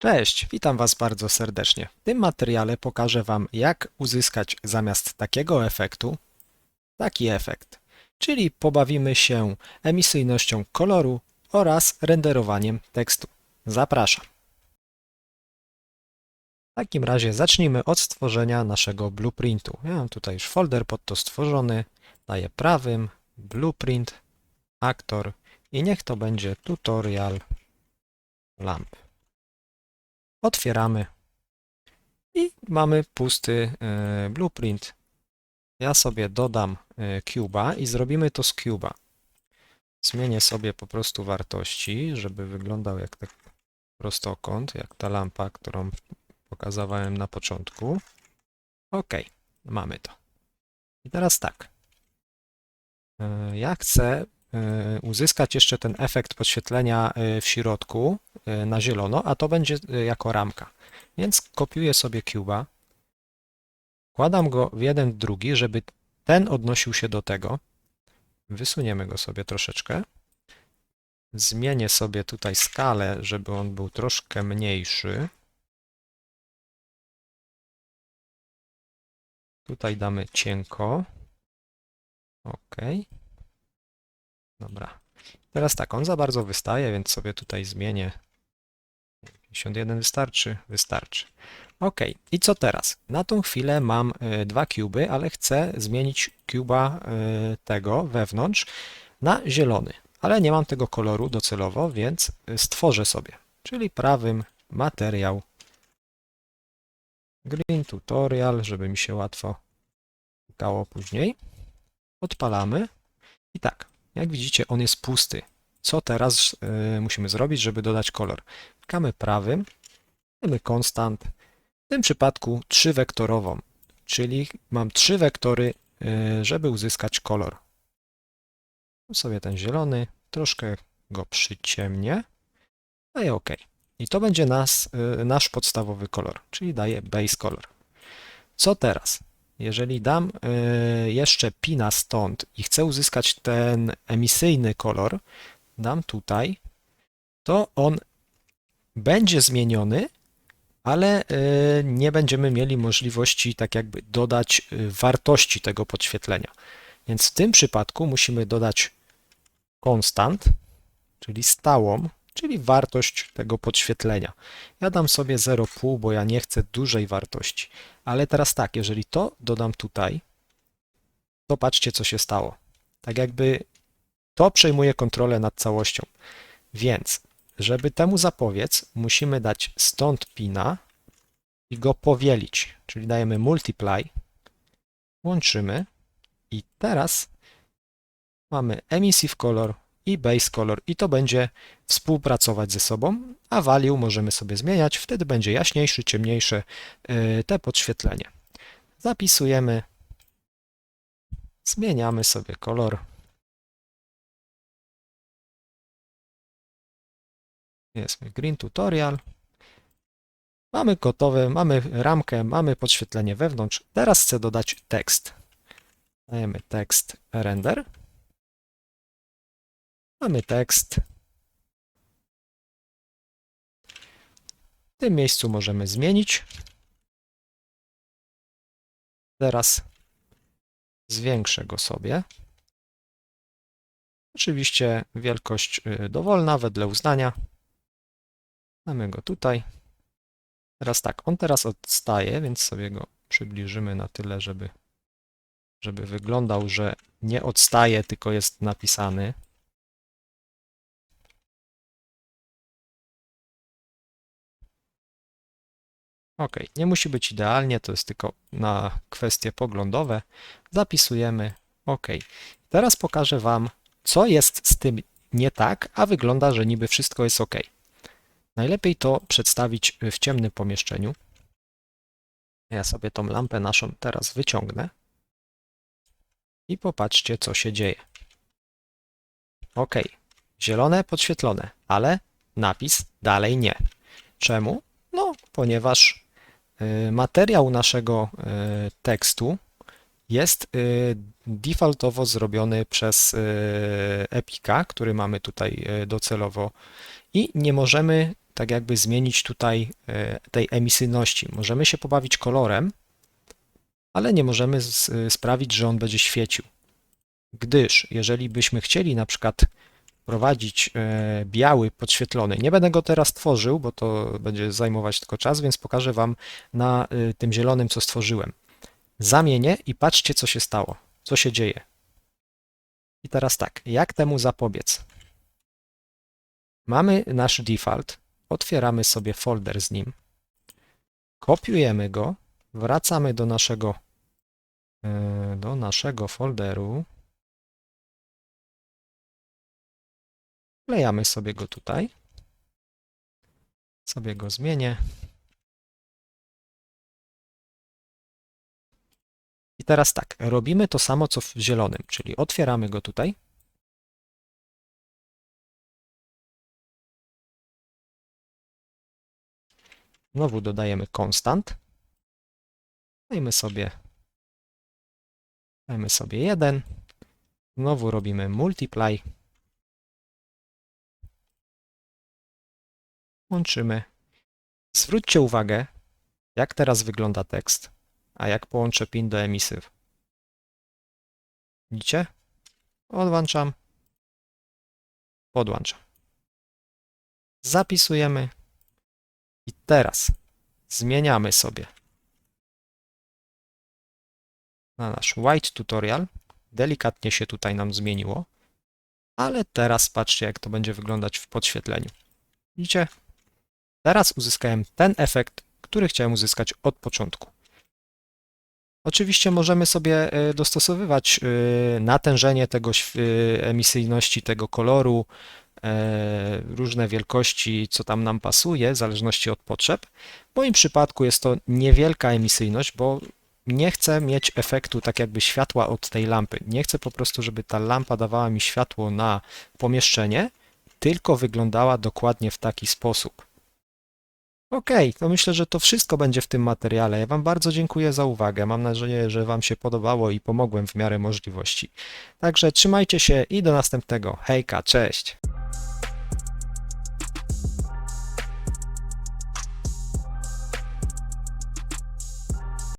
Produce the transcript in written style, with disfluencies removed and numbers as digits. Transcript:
Cześć, witam Was bardzo serdecznie. W tym materiale pokażę Wam, jak uzyskać zamiast takiego efektu taki efekt, czyli pobawimy się emisyjnością koloru oraz renderowaniem tekstu. Zapraszam. W takim razie zacznijmy od stworzenia naszego blueprintu. Ja mam tutaj już folder pod to stworzony. Daję prawym, blueprint, aktor i niech to będzie tutorial lamp. Otwieramy i mamy pusty blueprint. Ja sobie dodam cube'a i zrobimy to z cube'a. Zmienię sobie po prostu wartości, żeby wyglądał jak tak prostokąt, jak ta lampa, którą pokazywałem na początku. OK, mamy to. I teraz tak. Ja chcę uzyskać jeszcze ten efekt podświetlenia w środku na zielono, a to będzie jako ramka. Więc kopiuję sobie cube'a, wkładam go w jeden w drugi, żeby ten odnosił się do tego. Wysuniemy go sobie troszeczkę. Zmienię sobie tutaj skalę, żeby on był troszkę mniejszy. Tutaj damy cienko. OK. Dobra. Teraz tak, on za bardzo wystaje, więc sobie tutaj zmienię. 51 wystarczy? Wystarczy. OK. I co teraz? Na tą chwilę mam dwa cuby, ale chcę zmienić cuba tego wewnątrz na zielony. Ale nie mam tego koloru docelowo, więc stworzę sobie. Czyli prawym materiał Green Tutorial, żeby mi się łatwo szukało później. Odpalamy i tak, jak widzicie, on jest pusty. Co teraz musimy zrobić, żeby dodać kolor? Klikamy prawym, damy konstant, w tym przypadku 3-wektorową, czyli mam 3 wektory, żeby uzyskać kolor. Tu sobie ten zielony, troszkę go przyciemnię, daję OK. I to będzie nasz podstawowy kolor, czyli daję base color. Co teraz? Jeżeli dam jeszcze pina stąd i chcę uzyskać ten emisyjny kolor, dam tutaj, to on będzie zmieniony, ale nie będziemy mieli możliwości tak jakby dodać wartości tego podświetlenia. Więc w tym przypadku musimy dodać konstant, czyli stałą, czyli wartość tego podświetlenia. Ja dam sobie 0,5, bo ja nie chcę dużej wartości. Ale teraz tak, jeżeli to dodam tutaj, to patrzcie, co się stało. Tak jakby to przejmuje kontrolę nad całością. Więc, żeby temu zapobiec, musimy dać stąd pina i go powielić. Czyli dajemy multiply, łączymy i teraz mamy emissive color i base color i to będzie współpracować ze sobą, a value możemy sobie zmieniać, wtedy będzie jaśniejszy, ciemniejsze te podświetlenie. Zapisujemy, zmieniamy sobie kolor. Jest Green Tutorial. Mamy gotowe, mamy ramkę, mamy podświetlenie wewnątrz. Teraz chcę dodać tekst. Dajemy tekst render. Mamy tekst. W tym miejscu możemy zmienić. Teraz zwiększę go sobie. Oczywiście wielkość dowolna, wedle uznania. Mamy go tutaj. Teraz tak, on teraz odstaje, więc sobie go przybliżymy na tyle, żeby wyglądał, że nie odstaje, tylko jest napisany. OK, nie musi być idealnie, to jest tylko na kwestie poglądowe. Zapisujemy OK. Teraz pokażę Wam, co jest z tym nie tak, a wygląda, że niby wszystko jest OK. Najlepiej to przedstawić w ciemnym pomieszczeniu. Ja sobie tą lampę naszą teraz wyciągnę i popatrzcie, co się dzieje. OK, zielone podświetlone, ale napis dalej nie. Czemu? No, ponieważ materiał naszego tekstu jest defaultowo zrobiony przez Epika, który mamy tutaj docelowo i nie możemy tak jakby zmienić tutaj tej emisyjności. Możemy się pobawić kolorem, ale nie możemy sprawić, że on będzie świecił. Gdyż jeżeli byśmy chcieli na przykład prowadzić biały podświetlony, nie będę go teraz tworzył, bo to będzie zajmować tylko czas, więc pokażę Wam na tym zielonym, co stworzyłem. Zamienię i patrzcie, co się stało, co się dzieje. I teraz tak, jak temu zapobiec? Mamy nasz default, otwieramy sobie folder z nim, kopiujemy go, wracamy do naszego folderu, wklejamy sobie go tutaj, sobie go zmienię. I teraz tak, robimy to samo, co w zielonym, czyli otwieramy go tutaj. Znowu dodajemy constant. Dajmy sobie 1. Znowu robimy multiply. Łączymy. Zwróćcie uwagę, jak teraz wygląda tekst, a jak połączę pin do emisyw. Widzicie? Odłączam, podłączam. Zapisujemy i teraz zmieniamy sobie na nasz white tutorial. Delikatnie się tutaj nam zmieniło, ale teraz patrzcie, jak to będzie wyglądać w podświetleniu. Widzicie? Teraz uzyskałem ten efekt, który chciałem uzyskać od początku. Oczywiście możemy sobie dostosowywać natężenie tego emisyjności tego koloru, różne wielkości, co tam nam pasuje, w zależności od potrzeb. W moim przypadku jest to niewielka emisyjność, bo nie chcę mieć efektu tak jakby światła od tej lampy. Nie chcę po prostu, żeby ta lampa dawała mi światło na pomieszczenie, tylko wyglądała dokładnie w taki sposób. Ok, to myślę, że to wszystko będzie w tym materiale. Ja Wam bardzo dziękuję za uwagę. Mam nadzieję, że Wam się podobało i pomogłem w miarę możliwości. Także trzymajcie się i do następnego. Hejka, cześć!